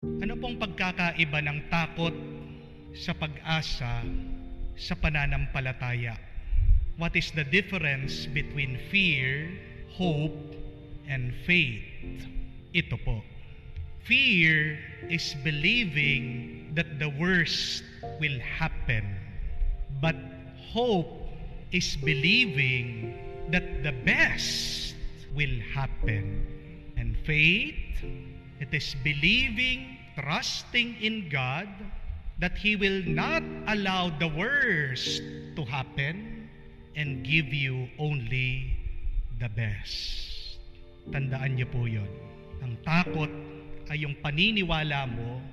Ano pong pagkakaiba ng takot sa pag-asa sa pananampalataya? What is the difference between fear, hope, and faith? Ito po. Fear is believing that the worst will happen. But hope is believing that the best will happen. And faith, it is believing, trusting in God that He will not allow the worst to happen and give you only the best. Tandaan niyo po yun. Ang takot ay yung paniniwala mo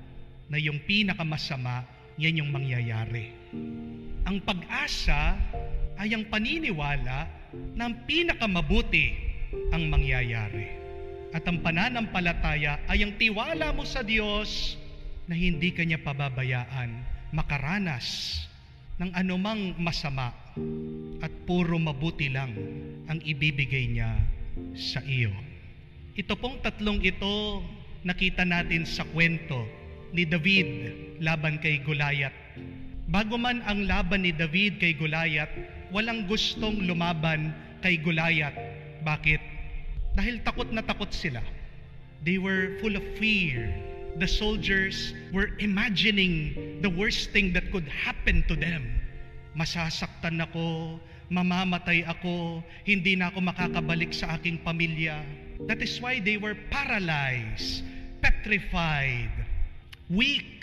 na yung pinakamasama, yan yung mangyayari. Ang pag-asa ay ang paniniwala na ang pinakamabuti ang mangyayari. At ang pananampalataya ay ang tiwala mo sa Diyos na hindi Kanya pababayaan makaranas ng anumang masama at puro mabuti lang ang ibibigay niya sa iyo. Ito pong tatlong ito nakita natin sa kwento ni David laban kay Goliath. Bago man ang laban ni David kay Goliath, walang gustong lumaban kay Goliath. Bakit? Dahil takot na takot sila. They were full of fear. The soldiers were imagining the worst thing that could happen to them. Masasaktan ako, mamamatay ako, hindi na ako makakabalik sa aking pamilya. That is why they were paralyzed, petrified, weak.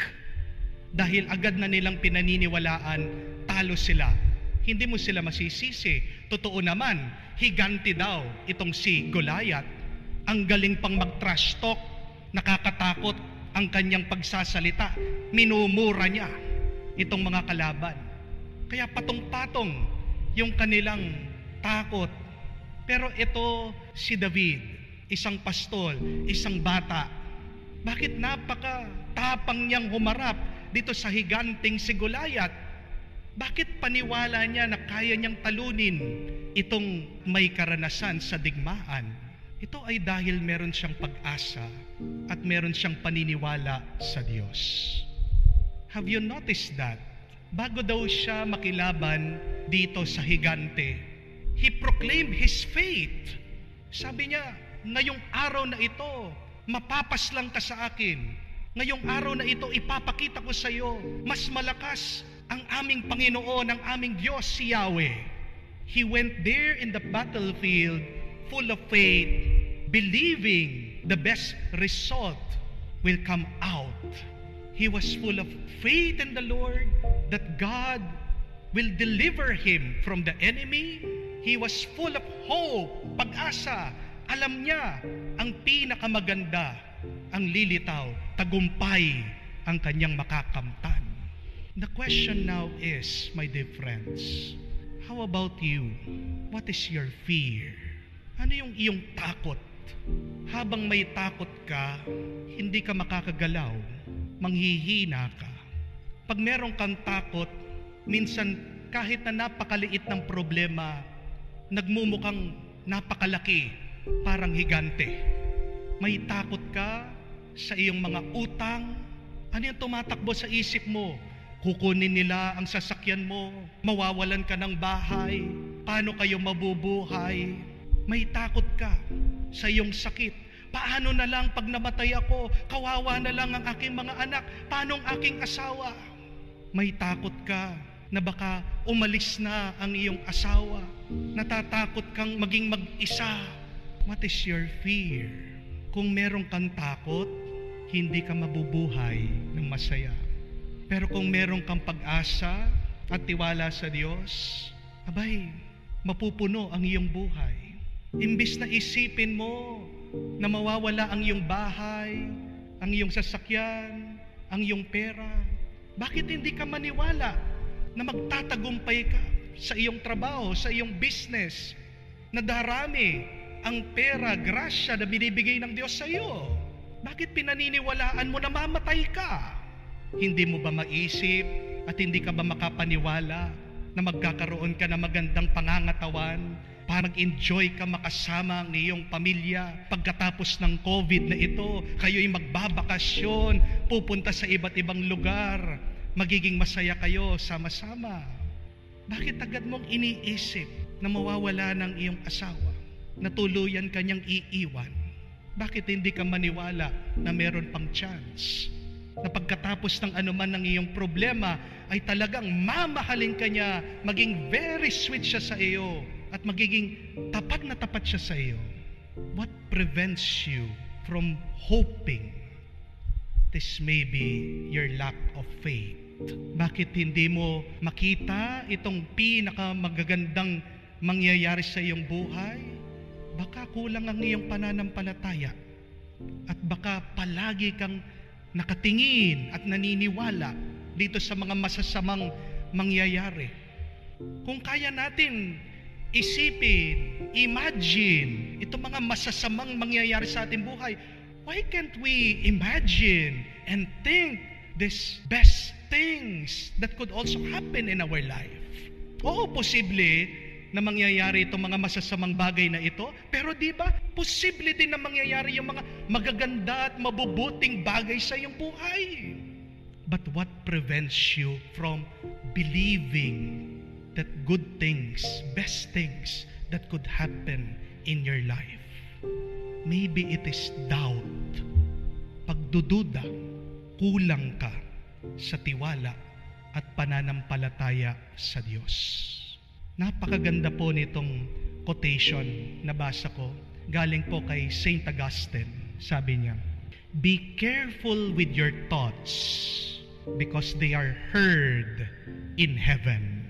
Dahil agad na nilang pinaniniwalaan, talo sila. Hindi mo sila masisisi. Totoo naman, higante daw itong si Goliath. Ang galing pang mag-trash talk, nakakatakot ang kanyang pagsasalita. Minumura niya itong mga kalaban. Kaya patong-patong yung kanilang takot. Pero ito si David, isang pastol, isang bata. Bakit napaka-tapang niyang humarap dito sa higanting si Goliath? Bakit paniwala niya na kaya niyang talunin itong may karanasan sa digmaan? Ito ay dahil meron siyang pag-asa at meron siyang paniniwala sa Diyos. Have you noticed that? Bago daw siya makilaban dito sa higante, he proclaimed his faith. Sabi niya, ngayong araw na ito, mapapaslang ka sa akin. Ngayong araw na ito, ipapakita ko sa iyo, mas malakas ang aming Panginoon, ang aming Diyos, si Yahweh. He went there in the battlefield full of faith, believing the best result will come out. He was full of faith in the Lord that God will deliver him from the enemy. He was full of hope, pag-asa. Alam niya ang pinakamaganda, ang lilitaw, tagumpay ang kanyang makakamtan. The question now is, my dear friends, how about you? What is your fear? Ano yung iyong takot? Habang may takot ka, hindi ka makakagalaw, manghihina ka. Pag meron kang takot, minsan kahit na napakaliit ng problema, nagmumukhang napakalaki, parang higante. May takot ka sa iyong mga utang. Ano yung tumatakbo sa isip mo? Kukunin nila ang sasakyan mo, mawawalan ka ng bahay, paano kayo mabubuhay? May takot ka sa iyong sakit. Paano na lang pag namatay ako, kawawa na lang ang aking mga anak, paano ang aking asawa? May takot ka na baka umalis na ang iyong asawa, natatakot kang maging mag-isa. What is your fear? Kung meron kang takot, hindi ka mabubuhay ng masaya. Pero kung meron kang pag-asa at tiwala sa Diyos, abay, mapupuno ang iyong buhay. Imbis na isipin mo na mawawala ang iyong bahay, ang iyong sasakyan, ang iyong pera, bakit hindi ka maniwala na magtatagumpay ka sa iyong trabaho, sa iyong business, na darami ang pera, grasya na binibigay ng Diyos sa iyo? Bakit pinaniniwalaan mo na mamatay ka? Hindi mo ba maisip at hindi ka ba makapaniwala na magkakaroon ka ng magandang pangangatawan, para mag-enjoy ka makasama ang iyong pamilya. Pagkatapos ng COVID na ito, kayo'y magbabakasyon, pupunta sa iba't ibang lugar, magiging masaya kayo sama-sama. Bakit agad mong iniisip na mawawala ng iyong asawa, na tuluyan kanyang iiwan? Bakit hindi ka maniwala na meron pang chance? Na pagkatapos ng anuman ng iyong problema, ay talagang mamahalin ka niya, maging very sweet siya sa iyo, at magiging tapat na tapat siya sa iyo. What prevents you from hoping? This may be your lack of faith. Bakit hindi mo makita itong pinakamagagandang mangyayari sa iyong buhay? Baka kulang ang iyong pananampalataya. At baka palagi kang nakatingin at naniniwala dito sa mga masasamang mangyayari. Kung kaya natin isipin, imagine itong mga masasamang mangyayari sa ating buhay, why can't we imagine and think these best things that could also happen in our life? Oo, posible na mangyayari itong mga masasamang bagay na ito, pero di ba, posible din na mangyayari yung mga magaganda at mabubuting bagay sa iyong buhay. But what prevents you from believing that good things, best things that could happen in your life? Maybe it is doubt, pagdududa, kulang ka sa tiwala at pananampalataya sa Diyos. Napakaganda po nitong quotation na basa ko. Galing po kay Saint Augustine. Sabi niya, "Be careful with your thoughts because they are heard in heaven."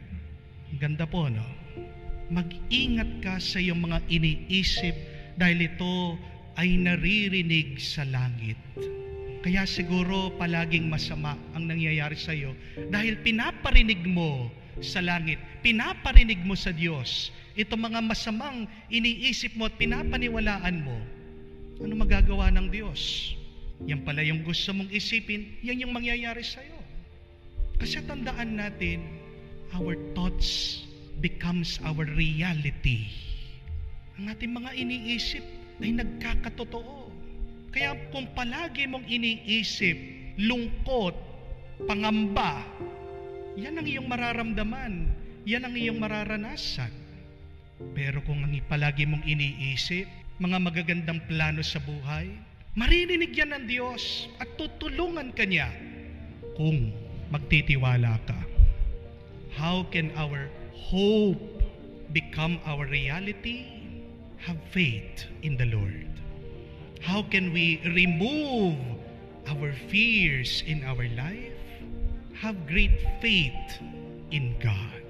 Ganda po, no? Mag-ingat ka sa iyong mga iniisip dahil ito ay naririnig sa langit. Kaya siguro palaging masama ang nangyayari sa iyo dahil pinaparinig mo sa langit, pinaparinig mo sa Diyos itong mga masamang iniisip mo at pinapaniwalaan mo. Ano magagawa ng Diyos? Yan pala yung gusto mong isipin, yan yung mangyayari sa iyo. Kasi tandaan natin, our thoughts becomes our reality. Ang ating mga iniisip ay nagkakatotoo. Kaya kung palagi mong iniisip, lungkot, pangamba, yan ang iyong mararamdaman, yan ang iyong mararanasan. Pero kung ang palagi mong iniisip, mga magagandang plano sa buhay, maririnig yan ng Diyos at tutulungan ka niya kung magtitiwala ka. How can our hope become our reality? Have faith in the Lord. How can we remove our fears in our life? Have great faith in God.